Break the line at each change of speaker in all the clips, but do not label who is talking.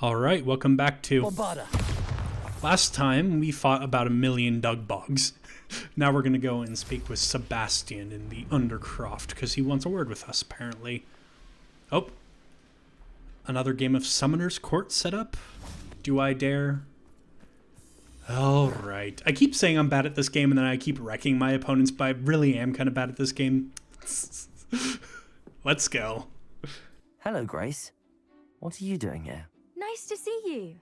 Alright, welcome back to...
Bombarda.
Last time, we fought about 1,000,000 Dugbugs. Now we're gonna go and speak with Sebastian in the Undercroft, because he wants a word with us, apparently. Oh. Another game of Summoner's Court set up? Do I dare? Alright. I keep saying I'm bad at this game, and then I keep wrecking my opponents, but I really am kind of bad at this game. Let's go.
Hello, Grace. What are you doing here?
Nice to see you.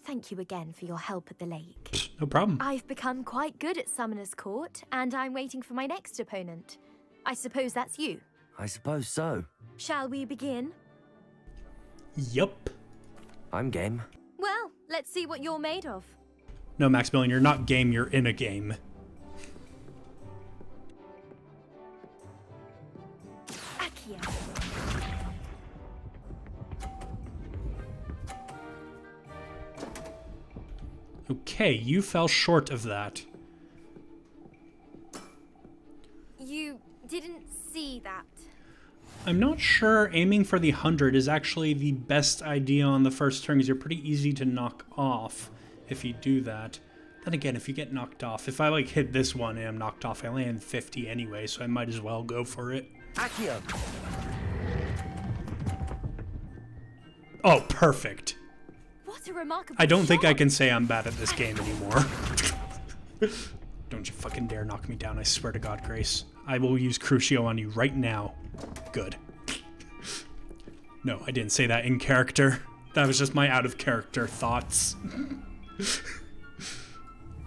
Thank you again for your help at the lake.
No problem.
I've become quite good at Summoner's Court, and I'm waiting for my next opponent. I suppose that's you.
I suppose so.
Shall we begin?
Yup.
I'm game.
Well, let's see what you're made of.
No, Maximilian, you're not game, you're in a game.
Accio.
Okay, you fell short of that.
You didn't see that.
I'm not sure aiming for the 100 is actually the best idea on the first turn, because you're pretty easy to knock off if you do that. Then again, if you get knocked off, if I like hit this one and I'm knocked off, I land 50 anyway, so I might as well go for it.
Accio.
Oh, perfect.
What a remarkable
I don't think I
shot.
can say I'm bad at this game anymore. Don't you fucking dare knock me down, I swear to God, Grace. I will use Crucio on you right now. Good. No, I didn't say that in character. That was just my out-of-character thoughts.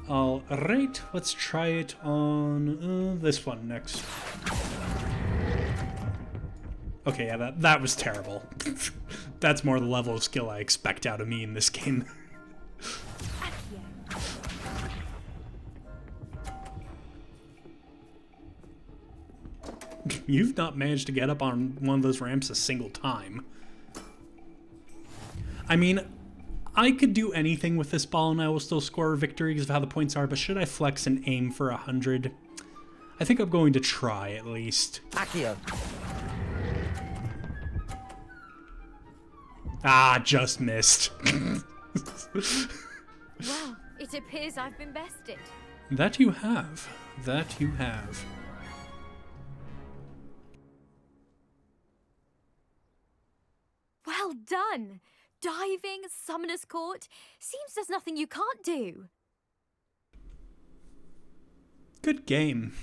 Alright, let's try it on this one next. Okay, yeah, that was terrible. That's more the level of skill I expect out of me in this game. You've not managed to get up on one of those ramps a single time. I mean, I could do anything with this ball and I will still score a victory because of how the points are, but should I flex and aim for 100? I think I'm going to try, at least.
Accio.
Ah, just missed.
Well, it appears I've been bested.
That you have. That you have.
Well done. Diving, Summoner's Court. Seems there's nothing you can't do.
Good game.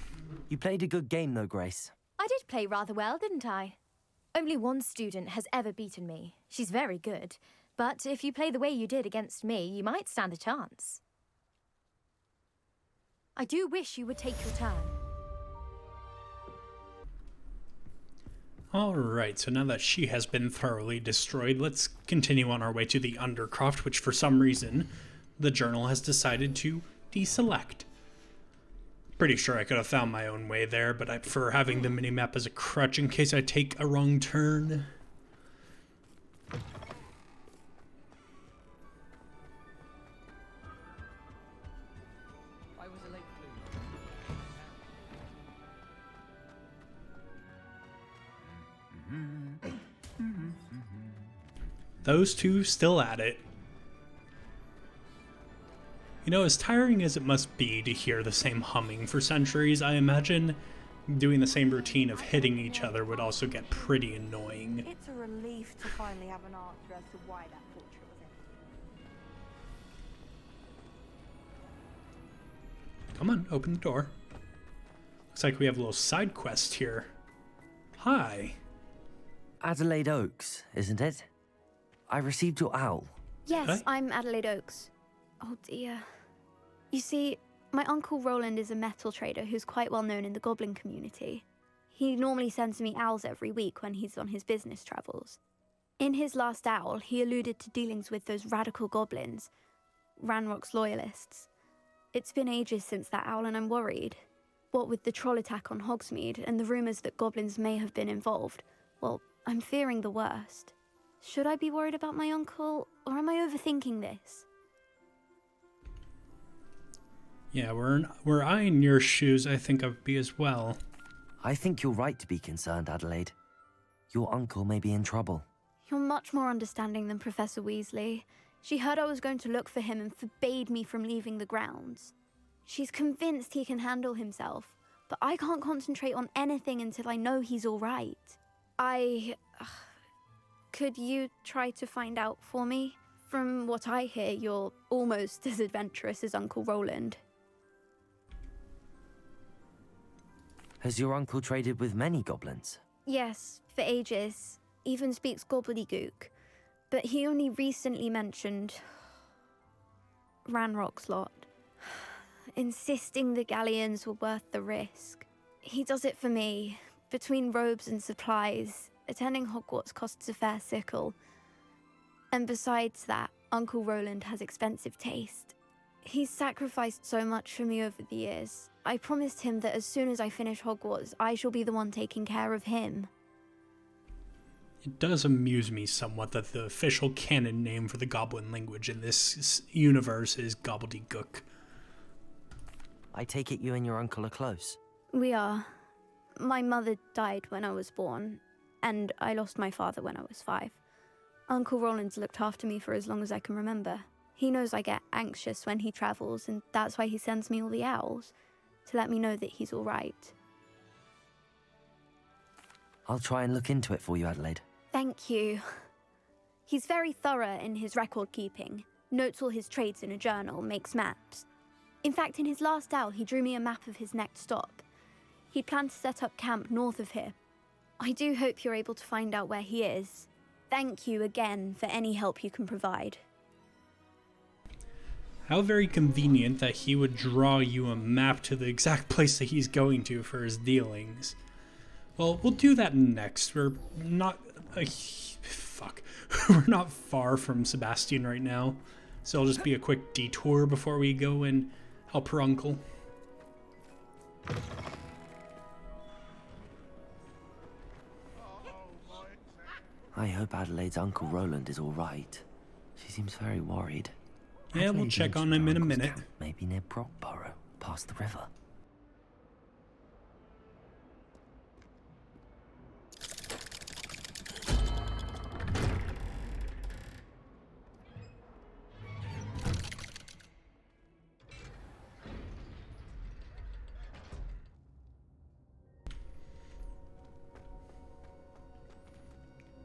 You played a good game, though, Grace.
I did play rather well, didn't I? Only one student has ever beaten me. She's very good. But if you play the way you did against me, you might stand a chance. I do wish you would take your turn.
Alright, so now that she has been thoroughly destroyed, let's continue on our way to the Undercroft, which for some reason the journal has decided to deselect. Pretty sure I could have found my own way there, but I prefer having the minimap as a crutch in case I take a wrong turn. Those two still at it. You know, as tiring as it must be to hear the same humming for centuries, I imagine doing the same routine of hitting each other would also get pretty annoying.
It's a relief to finally have an answer as to why that portrait was empty.
Come on, open the door. Looks like we have a little side quest here. Hi.
Adelaide Oaks, isn't it? I received your owl.
Yes,
Hey?
I'm Adelaide Oaks. Oh dear. You see, my uncle Rowland is a metal trader who's quite well known in the goblin community. He normally sends me owls every week when he's on his business travels. In his last owl, he alluded to dealings with those radical goblins, Ranrock's loyalists. It's been ages since that owl and I'm worried. What with the troll attack on Hogsmeade and the rumours that goblins may have been involved, well, I'm fearing the worst. Should I be worried about my uncle, or am I overthinking this?
Yeah, were I in your shoes, I think I would be as well.
I think you're right to be concerned, Adelaide. Your uncle may be in trouble.
You're much more understanding than Professor Weasley. She heard I was going to look for him and forbade me from leaving the grounds. She's convinced he can handle himself, but I can't concentrate on anything until I know he's all right. Could you try to find out for me? From what I hear, you're almost as adventurous as Uncle Rowland.
Has your uncle traded with many goblins?
Yes, for ages. Even speaks gobbledygook. But he only recently mentioned Ranrock's lot, insisting the galleons were worth the risk. He does it for me. Between robes and supplies, attending Hogwarts costs a fair sickle. And besides that, Uncle Rowland has expensive taste. He's sacrificed so much for me over the years. I promised him that as soon as I finish Hogwarts, I shall be the one taking care of him.
It does amuse me somewhat that the official canon name for the goblin language in this universe is gobbledygook.
I take it you and your uncle are close.
We are. My mother died when I was born, and I lost my father when I was 5. Uncle Rowland's looked after me for as long as I can remember. He knows I get anxious when he travels, and that's why he sends me all the owls, to let me know that he's all right.
I'll try and look into it for you, Adelaide.
Thank you. He's very thorough in his record keeping, notes all his trades in a journal, makes maps. In fact, in his last owl, he drew me a map of his next stop. He'd planned to set up camp north of here. I do hope you're able to find out where he is. Thank you again for any help you can provide.
How very convenient that he would draw you a map to the exact place that he's going to for his dealings. Well, we'll do that next. We're not... We're not far from Sebastian right now. So it'll just be a quick detour before we go and help her uncle.
I hope Adelaide's Uncle Rowland is all right. She seems very worried.
Yeah, we'll
Adelaide
check on
mentioned
him
her
in a
uncle's
minute.
camp, maybe near Brockborough, past the river.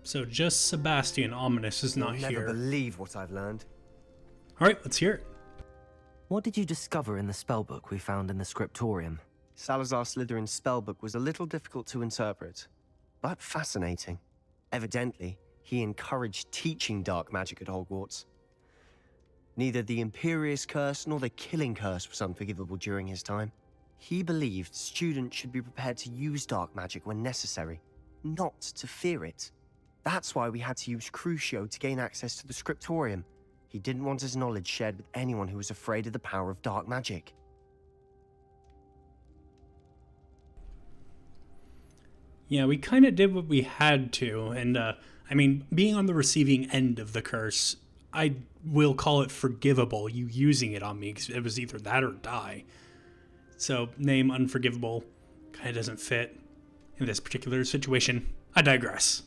So just Sebastian Ominous is not
You'll
here.
never believe what I've learned.
Alright, let's hear it.
What did you discover in the spellbook we found in the scriptorium?
Salazar Slytherin's spellbook was a little difficult to interpret, but fascinating. Evidently, he encouraged teaching dark magic at Hogwarts. Neither the Imperious Curse nor the Killing Curse was unforgivable during his time. He believed students should be prepared to use dark magic when necessary, not to fear it. That's why we had to use Crucio to gain access to the scriptorium. He didn't want his knowledge shared with anyone who was afraid of the power of dark magic.
Yeah, we kind of did what we had to, and I mean, being on the receiving end of the curse, I will call it forgivable, you using it on me, because it was either that or die. So, name unforgivable kind of doesn't fit in this particular situation. I digress.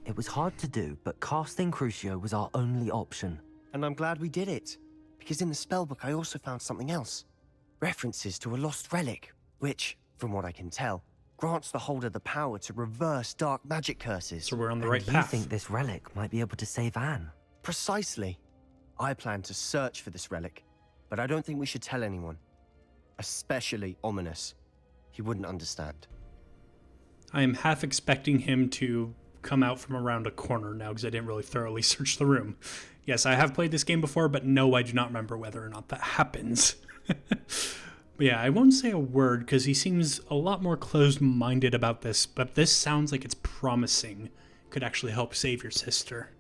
It was hard to do, but casting Crucio was our only option.
And I'm glad we did it, because in the spellbook I also found something else. References to a lost relic, which, from what I can tell, grants the holder the power to reverse dark magic curses.
So we're on the
And
right
you
path.
think this relic might be able to save Anne?
Precisely. I plan to search for this relic, but I don't think we should tell anyone. Especially Ominous. He wouldn't understand.
I am half expecting him to come out from around a corner now because I didn't really thoroughly search the room. Yes, I have played this game before, but no, I do not remember whether or not that happens. But yeah, I won't say a word because he seems a lot more closed-minded about this, but this sounds like it's promising. Could actually help save your sister.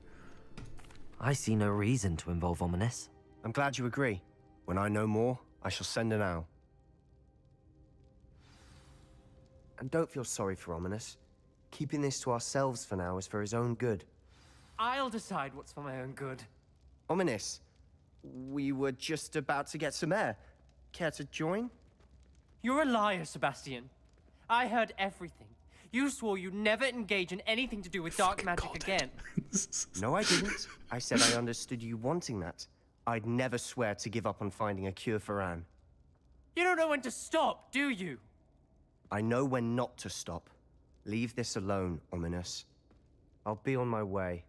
I see no reason to involve Ominous.
I'm glad you agree. When I know more, I shall send an owl. And don't feel sorry for Ominous. Keeping this to ourselves for now is for his own good.
I'll decide what's for my own good.
Ominous, we were just about to get some air. Care to join?
You're a liar, Sebastian. I heard everything. You swore you'd never engage in anything to do with dark magic again.
No, I didn't. I said I understood you wanting that. I'd never swear to give up on finding a cure for Anne.
You don't know when to stop, do you?
I know when not to stop. Leave this alone, Ominous. I'll be on my way.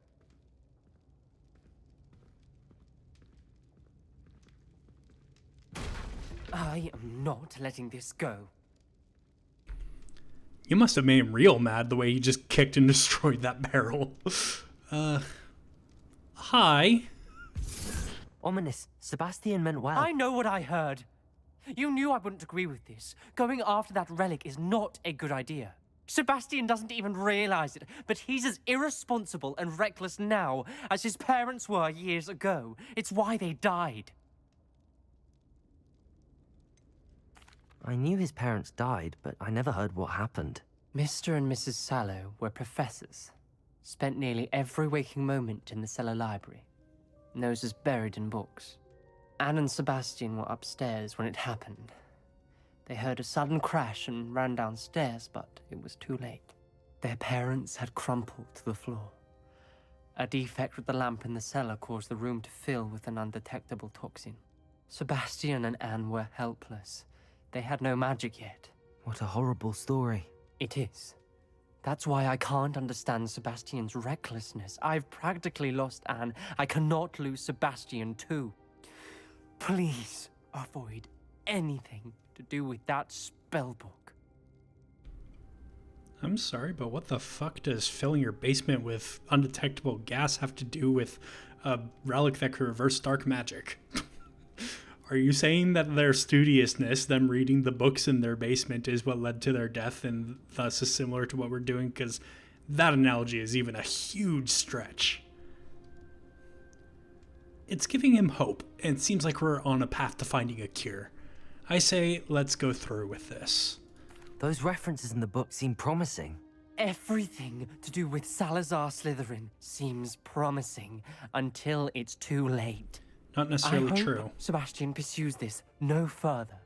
I am not letting this go.
You must have made him real mad the way he just kicked and destroyed that barrel. Hi.
Ominous, Sebastian meant well.
I know what I heard. You knew I wouldn't agree with this. Going after that relic is not a good idea. Sebastian doesn't even realize it, but he's as irresponsible and reckless now as his parents were years ago. It's why they died.
I knew his parents died, but I never heard what happened.
Mr. and Mrs. Sallow were professors. Spent nearly every waking moment in the cellar library. Noses buried in books. Anne and Sebastian were upstairs when it happened. They heard a sudden crash and ran downstairs, but it was too late. Their parents had crumpled to the floor. A defect with the lamp in the cellar caused the room to fill with an undetectable toxin. Sebastian and Anne were helpless. They had no magic yet.
What a horrible story.
It is. That's why I can't understand Sebastian's recklessness. I've practically lost Anne. I cannot lose Sebastian too. Please avoid anything to do with that spellbook.
I'm sorry, but what the fuck does filling your basement with undetectable gas have to do with a relic that could reverse dark magic? Are you saying that their studiousness, them reading the books in their basement, is what led to their death and thus is similar to what we're doing? Because that analogy is even a huge stretch. It's giving him hope, and it seems like we're on a path to finding a cure. I say, let's go through with this.
Those references in the book seem promising.
Everything to do with Salazar Slytherin seems promising until it's too late.
Not necessarily
I hope
true.
Sebastian pursues this no further.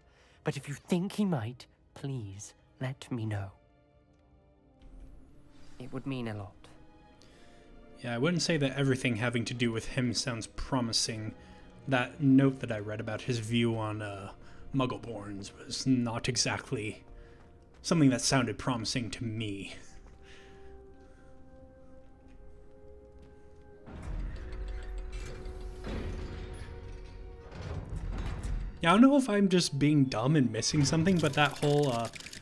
But if you think he might, please let me know. It would mean a lot.
Yeah, I wouldn't say that everything having to do with him sounds promising. That note that I read about his view on Muggleborns was not exactly something that sounded promising to me. Yeah, I don't know if I'm just being dumb and missing something, but that whole,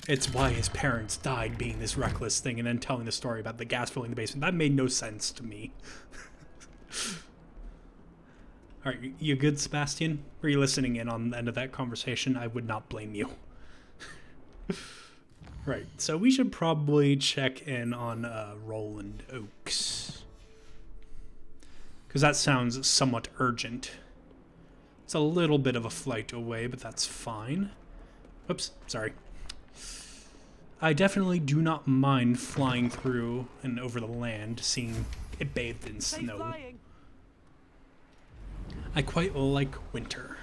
it's why his parents died being this reckless thing, and then telling the story about the gas filling the basement, that made no sense to me. Alright, you good, Sebastian? Were you listening in on the end of that conversation? I would not blame you. Right, so we should probably check in on Rowland Oaks. Because that sounds somewhat urgent. It's a little bit of a flight away, but that's fine. Oops, sorry. I definitely do not mind flying through and over the land, seeing it bathed in snow. I quite like winter.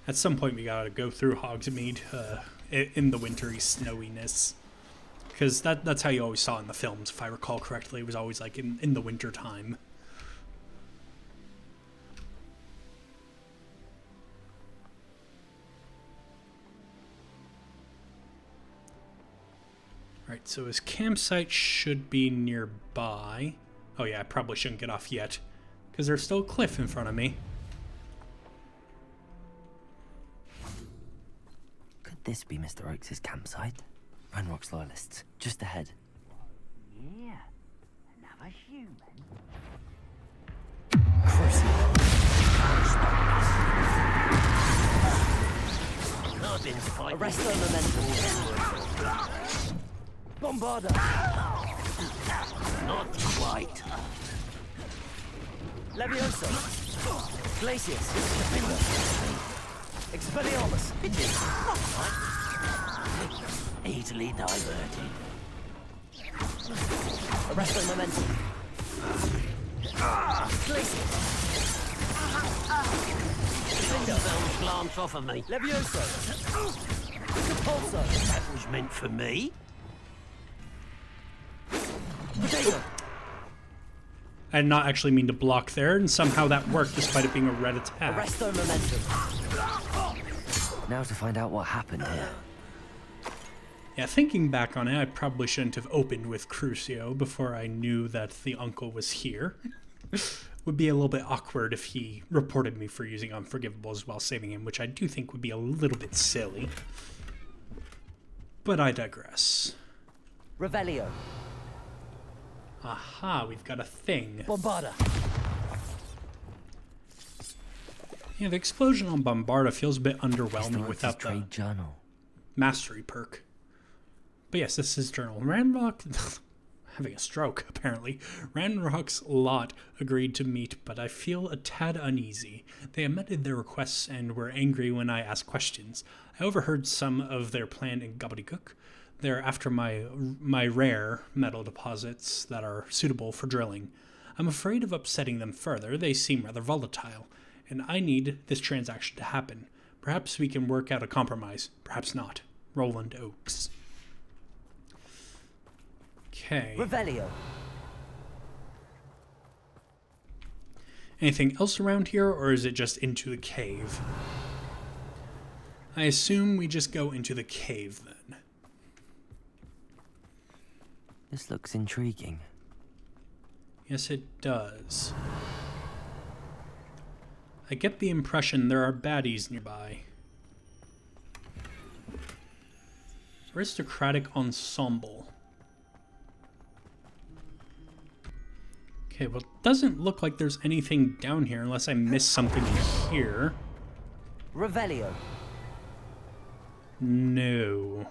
At some point we gotta go through Hogsmeade in the wintry snowiness. Because that's how you always saw it in the films, if I recall correctly. It was always like in the winter time. Alright, so his campsite should be nearby. Oh yeah, I probably shouldn't get off yet, because there's still a cliff in front of me.
This be Mr. Oakes' campsite. Ranrock's loyalists, just ahead.
Yeah, another human. I've been fighting.
Arrest the momentum.
Bombarda. Not quite.
Levioso. Glacius. Expelliarmus.
Easily diverted. Arresto momentum. Don't glance off of me. Levioso. Repulso. That was meant for me. Potato.
I did not actually mean to block there, and somehow that worked despite it being a red attack.
Arresto momentum.
Now to find out what happened here.
Yeah, thinking back on it, I probably shouldn't have opened with Crucio before I knew that the uncle was here. Would be a little bit awkward if he reported me for using Unforgivables while saving him, which I do think would be a little bit silly. But I digress.
Revelio.
Aha, we've got a thing.
Bombarda.
Yeah, the explosion on Bombarda feels a bit underwhelming without the
trade journal.
mastery perk. But yes, this is journal. Ranrock, having a stroke apparently. Ranrock's lot agreed to meet, but I feel a tad uneasy. They amended their requests and were angry when I asked questions. I overheard some of their plan in gobbledygook. They're after my rare metal deposits that are suitable for drilling. I'm afraid of upsetting them further. They seem rather volatile, and I need this transaction to happen. Perhaps we can work out a compromise. Perhaps not. Rowland Oakes. Okay.
Revelio.
Anything else around here, or is it just into the cave? I assume we just go into the cave then.
This looks intriguing.
Yes, it does. I get the impression there are baddies nearby. Aristocratic ensemble. Okay, well, it doesn't look like there's anything down here unless I missed something here.
Revelio.
No.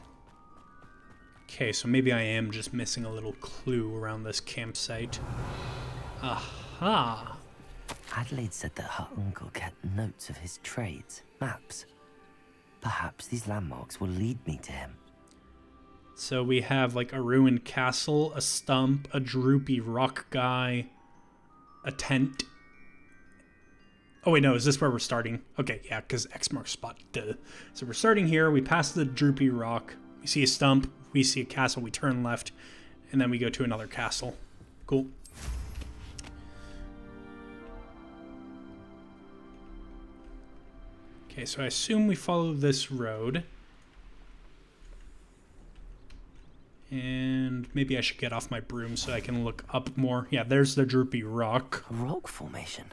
Okay, so maybe I am just missing a little clue around this campsite. Aha!
Adelaide said that her uncle kept notes of his trades, maps. Perhaps these landmarks will lead me to him.
So we have like a ruined castle, a stump, a droopy rock guy, a tent. Oh wait, no, is this where we're starting? Okay, yeah, because X marks spot. Duh. So we're starting here, we pass the droopy rock, we see a stump, we see a castle, we turn left, and then we go to another castle. Cool. Okay, so I assume we follow this road. And maybe I should get off my broom so I can look up more. Yeah, there's the droopy rock.
A rock formation.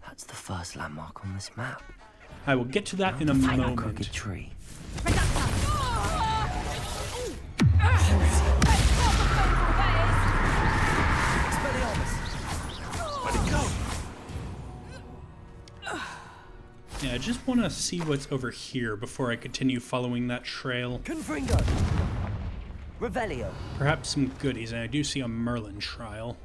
That's the first landmark on this map.
I will get to that in a
A
moment.
crooked tree.
Yeah, I just want to see what's over here before I continue following that trail.
Confringo. Revelio.
Perhaps some goodies, and I do see a Merlin trial.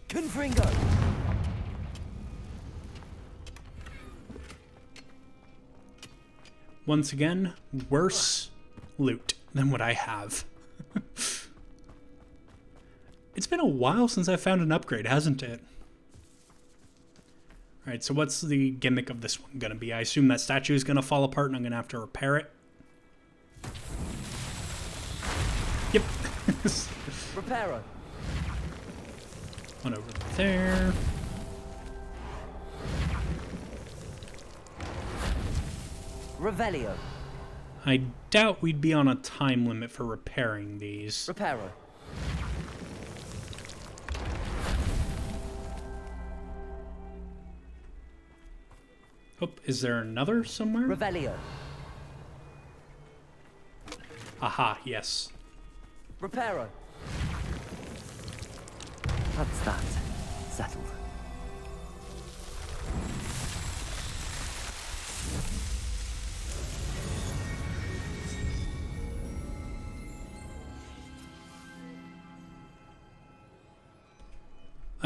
Confringo.
Once again, worse loot than what I have. It's been a while since I found an upgrade, hasn't it? Alright, so what's the gimmick of this one gonna be? I assume that statue is gonna fall apart and I'm gonna have to repair it. Yep.
Reparo.
One over there.
Revelio.
I doubt we'd be on a time limit for repairing these.
Reparo.
Oh, is there another somewhere?
Revelio.
Aha, yes.
Reparo.
That's that. Settled.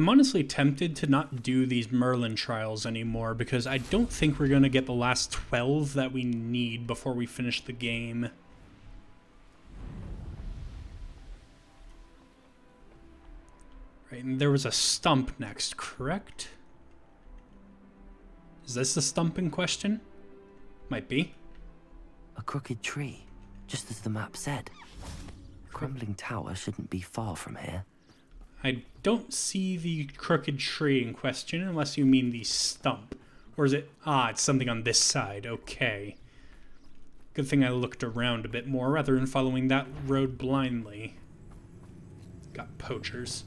I'm honestly tempted to not do these Merlin trials anymore because I don't think we're going to get the last 12 that we need before we finish the game. Right, and there was a stump next, correct? Is this the stump in question? Might be.
A crooked tree, just as the map said. The crumbling tower shouldn't be far from here.
I don't see the crooked tree in question unless you mean the stump. Or is it... Ah, it's something on this side. Okay. Good thing I looked around a bit more rather than following that road blindly. Got poachers.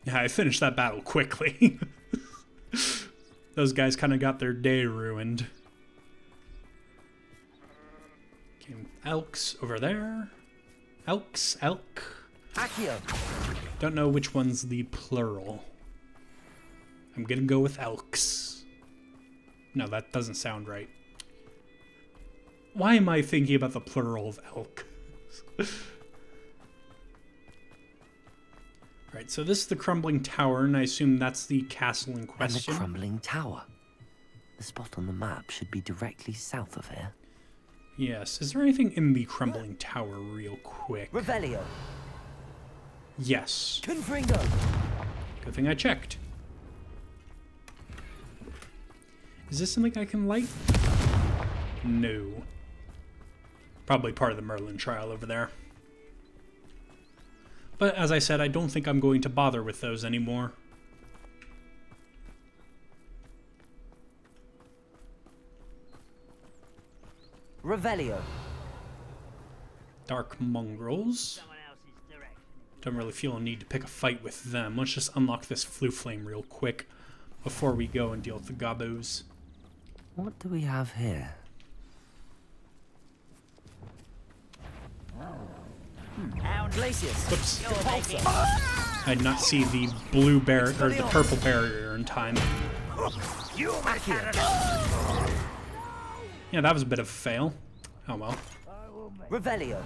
Yeah, I finished that battle quickly. Those guys kind of got their day ruined. Okay, elks over there. Elks, elk.
Accio.
Don't know which one's the plural. I'm gonna go with elks. No, that doesn't sound right. Why am I thinking about the plural of elk? Right, so this is the crumbling tower, and I assume that's the castle in question.
And the crumbling tower. The spot on the map should be directly south of here.
Yes. Is there anything in the crumbling tower real quick?
Revelio.
Yes.
Confringo.
Good thing I checked. Is this something I can light? No. Probably part of the Merlin trial over there. But as I said, I don't think I'm going to bother with those anymore.
Revelio.
Dark mongrels. Don't really feel a need to pick a fight with them. Let's just unlock this flue flame real quick before we go and deal with the gobos.
What do we have here?
Whoops. I did not see the blue barrier or the purple barrier in time. Yeah, that was a bit of a fail. Oh well.
Revelio.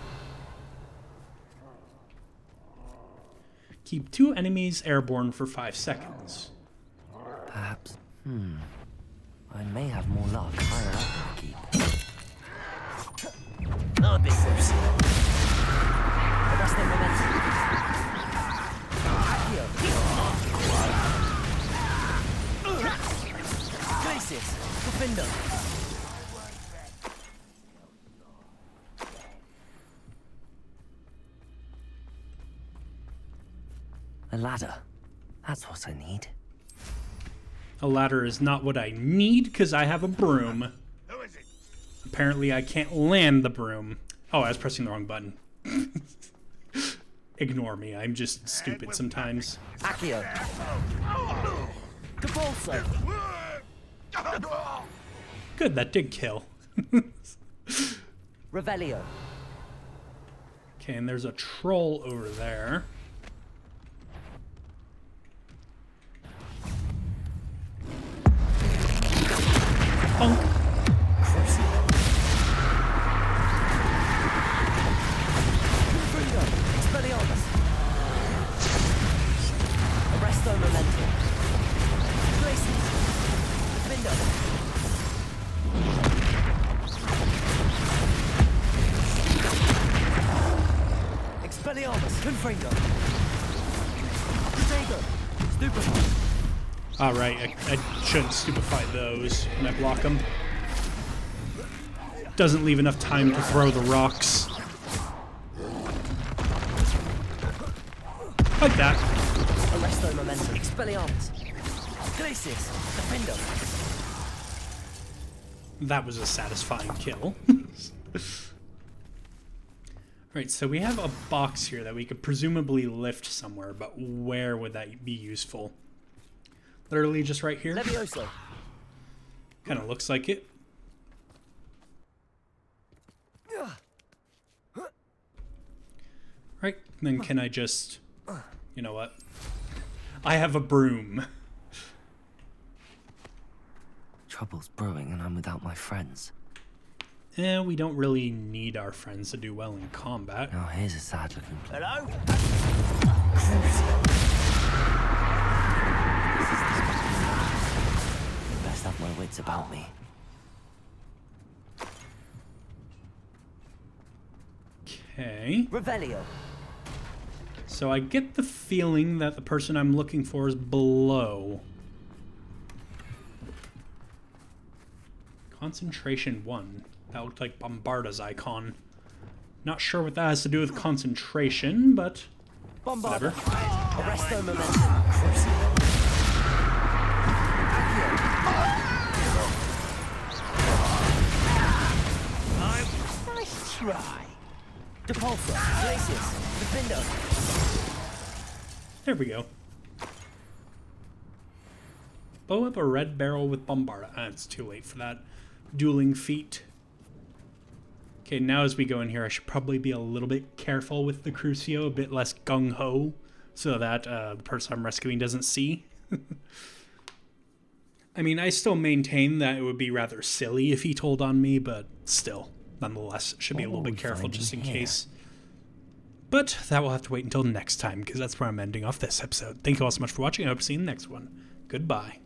Keep 2 enemies airborne for 5 seconds.
Perhaps. I may have more luck higher up in the keep. A ladder. That's what I need.
A ladder is not what I need because I have a broom. Apparently I can't land the broom. Oh, I was pressing the wrong button. Ignore me, I'm just stupid sometimes.
Accio.
Good, that did kill.
Revelio.
Okay, and there's a troll over there. Punk.
Arresto Memento. Expelliarmus. Confringo. Stupefy.
Alright, I shouldn't stupefy those when I block them. Doesn't leave enough time to throw the rocks. Like that.
Arresto Momentum. Expelliarmus. Glacius. Defendo.
That was a satisfying kill. Alright, so we have a box here that we could presumably lift somewhere, but where would that be useful? Literally just right here?
Levioso.
Kind of looks like it. Right, then can I just... You know what? I have a broom.
Trouble's brewing and I'm without my friends.
We don't really need our friends to do well in combat.
Now here's a sad looking place.
Hello?
Best have my wits about me.
Okay.
Revelio.
So I get the feeling that the person I'm looking for is below. Concentration 1. That looked like Bombarda's icon. Not sure what that has to do with concentration, but
Bombarda.
whatever.
Arresto momentum. Nice try. Depulsor. Glacius. Defendo.
There we go. Bow up a red barrel with Bombarda. Ah, it's too late for that. Dueling feat. Okay, now as we go in here, I should probably be a little bit careful with the Crucio, a bit less gung-ho, so that the person I'm rescuing doesn't see. I mean, I still maintain that it would be rather silly if he told on me, but still, nonetheless, should be a little bit careful just in case. But that will have to wait until next time, because that's where I'm ending off this episode. Thank you all so much for watching. I hope to see you in the next one. Goodbye.